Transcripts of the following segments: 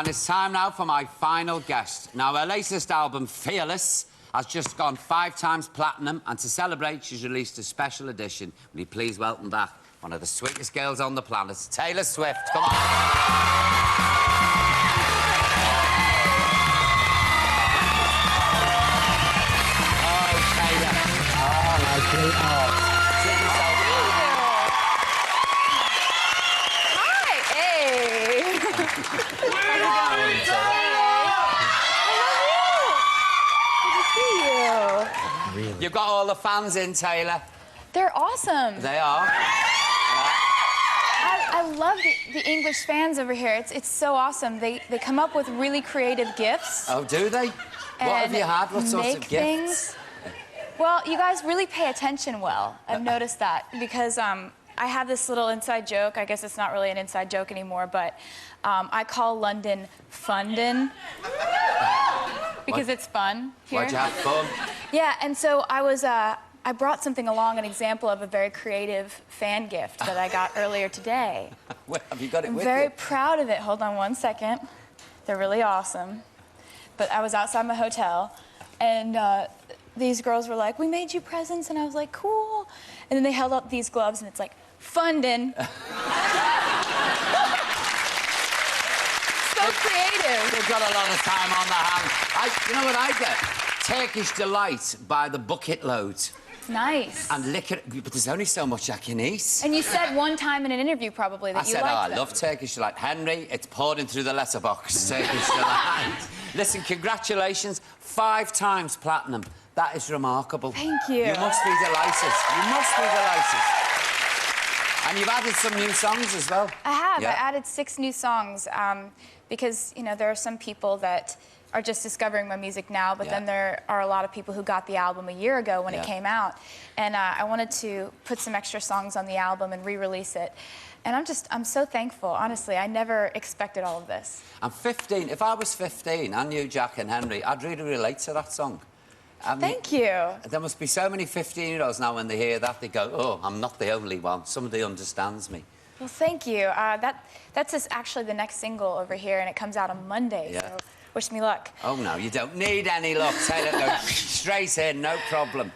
And it's time now for my final guest. Now, her latest album, Fearless, has just gone 5 times platinum, and to celebrate, she's released a special edition. Will you please welcome back one of the sweetest girls on the planet, Taylor Swift. Come on. Oh, Taylor. Oh, my sweetheart. Hi. Hey. Really? You've got all the fans in, Taylor. They're awesome. They are. I love the English fans over here. It's so awesome. They come up with really creative gifts. Oh, do they? What have you had? What sorts of gifts? Well, you guys really pay attention well. I've noticed that because I have this little inside joke. I guess it's not really an inside joke anymore, but I call London Fundin because it's fun here. Why'd you have fun? Yeah, and so I brought something along, an example of a very creative fan gift that I got earlier today. Well, have you got it with you? I'm very proud of it. Hold on one second. They're really awesome. But I was outside my hotel, and these girls were like, "We made you presents," and I was like, "Cool." And then they held up these gloves, and it's like, "Fundin'." So creative. They've got a lot of time on their hands. You know what I get? Turkish Delight by the bucket loads. Nice. And liquor, but there's only so much I can eat. And you said one time in an interview probably that you liked them. I love Turkish Delight. Henry, it's pouring through the letterbox, Turkish Delight. Listen, congratulations, 5 times platinum. That is remarkable. Thank you. You must be delighted. You must be delighted. And you've added some new songs as well. I have. Yeah. I added 6 new songs because, you know, there are some people that are just discovering my music now, but then there are a lot of people who got the album a year ago when it came out. And I wanted to put some extra songs on the album and re-release it. And I'm so thankful, honestly. I never expected all of this. I'm 15. If I was 15 and knew Jack and Henry, I'd really relate to that song. I mean, thank you. There must be so many 15-year-olds now when they hear that, they go, "Oh, I'm not the only one. Somebody understands me." Well, thank you. That's actually the next single over here, and it comes out on Monday, so wish me luck. Oh, no, you don't need any luck. Taylor, go straight in, no problem.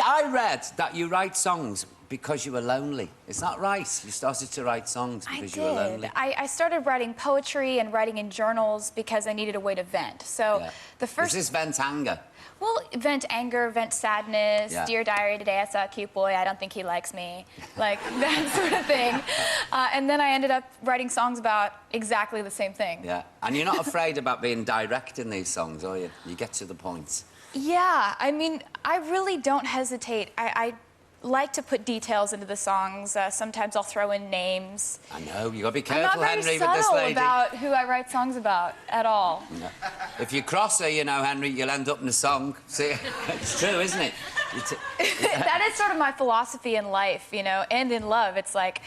I read that you write songs because you were lonely. Is that right? You started to write songs because you were lonely? I started writing poetry and writing in journals because I needed a way to vent. So the first... Is this vent anger? Well, vent anger, vent sadness, Dear Diary, today I saw a cute boy, I don't think he likes me, like that sort of thing. And then I ended up writing songs about exactly the same thing. Yeah, and you're not afraid about being direct in these songs, are you? You get to the point. Yeah, I mean, I really don't hesitate. I like to put details into the songs. Sometimes I'll throw in names. I know, you gotta be careful, Henry, with this lady. I'm not very subtle about who I write songs about at all. No. If you cross her, you know, Henry, you'll end up in a song. See, it's true, isn't it? That is sort of my philosophy in life, you know, and in love. It's like,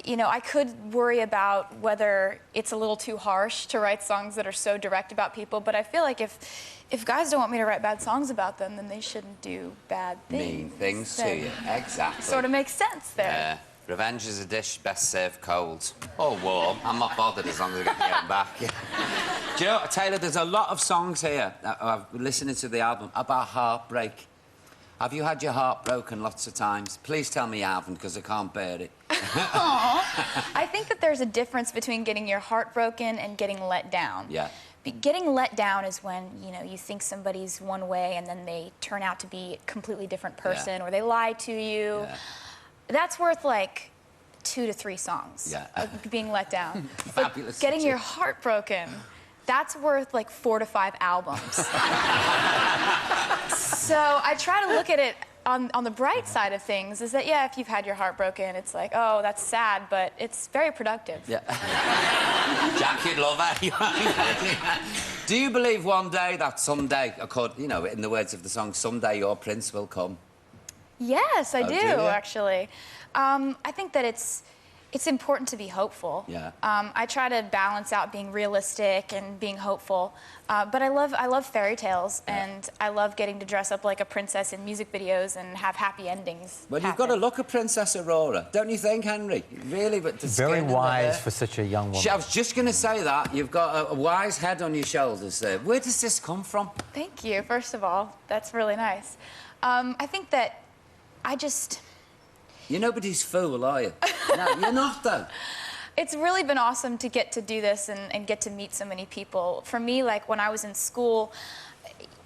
you know, I could worry about whether it's a little too harsh to write songs that are so direct about people, but I feel like if guys don't want me to write bad songs about them, then they shouldn't do bad things. Mean things to you, exactly. Sort of makes sense there. Yeah. Revenge is a dish best served cold. Or warm. I'm not bothered as long as I get my own back. Do you know, Taylor, there's a lot of songs here, I've been listening to the album, about heartbreak. Have you had your heart broken lots of times? Please tell me you haven't, because I can't bear it. I think that there's a difference between getting your heart broken and getting let down. Yeah. Getting let down is when, you know, you think somebody's one way and then they turn out to be a completely different person, or they lie to you. Yeah. That's worth like 2 to 3 songs of being let down. Fabulous. But getting your heart broken, that's worth like 4 to 5 albums. So I try to look at it on the bright side of things, is that, yeah, if you've had your heart broken, it's like, oh, that's sad, but it's very productive. Yeah. Jack, you'd love that. Do you believe one day that someday, you know, in the words of the song, someday your prince will come? Yes, I do, actually. I think that it's It's important to be hopeful. Yeah. I try to balance out being realistic and being hopeful, but I love fairy tales, and I love getting to dress up like a princess in music videos and have happy endings. Well, you've got to look at Princess Aurora, don't you think, Henry? Really, but the Very skin and wise for such a young woman. I was just going to say that. You've got a wise head on your shoulders there. Where does this come from? Thank you, first of all. That's really nice. I think that You're nobody's fool, are you? No, you're not, though. It's really been awesome to get to do this and get to meet so many people. For me, like, when I was in school,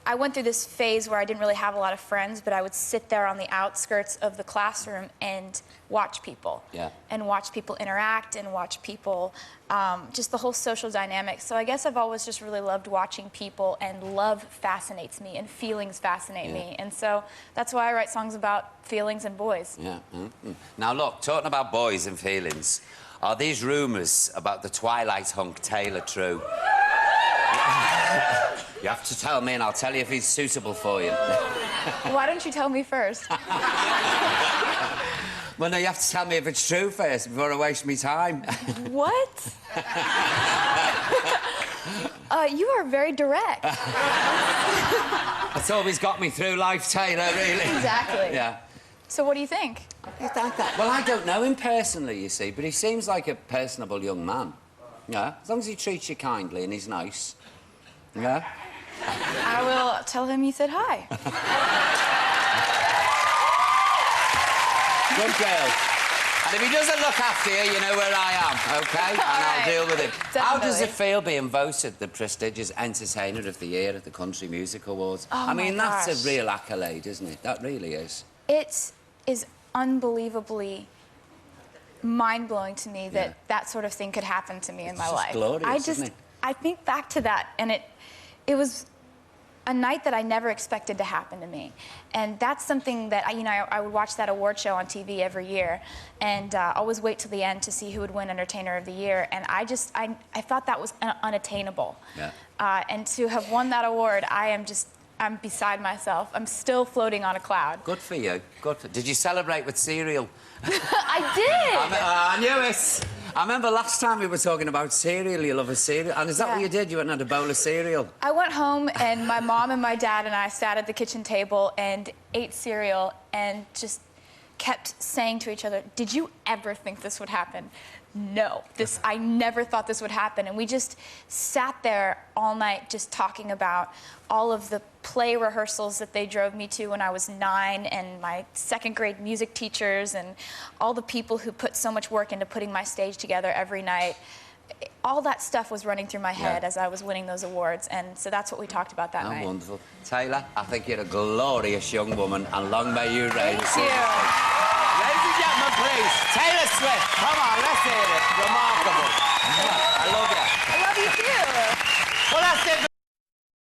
I went through this phase where I didn't really have a lot of friends, but I would sit there on the outskirts of the classroom and watch people. Yeah. And watch people interact and watch people, just the whole social dynamic. So I guess I've always just really loved watching people, and love fascinates me and feelings fascinate me. And so that's why I write songs about feelings and boys. Yeah. Mm-hmm. Now, look, talking about boys and feelings, are these rumours about the Twilight hunk Taylor true? You have to tell me, and I'll tell you if he's suitable for you. Why don't you tell me first? Well, no, you have to tell me if it's true first before I waste my time. What? You are very direct. That's always got me through life, Taylor, really. Exactly. Yeah. So what do you think? Well, I don't know him personally, you see, but he seems like a personable young man. Yeah, as long as he treats you kindly and he's nice. Yeah? I will tell him you said hi. Good girl. And if he doesn't look after you, you know where I am, OK? And I'll deal with it. Definitely. How does it feel being voted the prestigious Entertainer of the Year at the Country Music Awards? Oh, I mean, my that's gosh. a real accolade, isn't it? That really is. It is unbelievably mind-blowing to me that that sort of thing could happen to me in my life. Glorious, isn't it? I think back to that, and it was a night that I never expected to happen to me. And that's something that, I would watch that award show on TV every year, and always wait till the end to see who would win Entertainer of the Year. And I thought that was unattainable. Yeah. And to have won that award, I'm beside myself. I'm still floating on a cloud. Good for you. Did you celebrate with cereal? I did! I knew it. I remember last time we were talking about cereal. You love a cereal. And is that what you did? You went and had a bowl of cereal? I went home, and my mom and my dad and I sat at the kitchen table and ate cereal and just kept saying to each other, did you ever think this would happen? No, I never thought this would happen. And we just sat there all night just talking about all of the play rehearsals that they drove me to when I was 9, and my second grade music teachers, and all the people who put so much work into putting my stage together every night. All that stuff was running through my head as I was winning those awards, and so that's what we we talked about that night. Wonderful. Taylor, I think you're a glorious young woman, and long may you reign. Thank you. Ladies and gentlemen, please, Taylor Swift. Come on, let's hear it. Remarkable.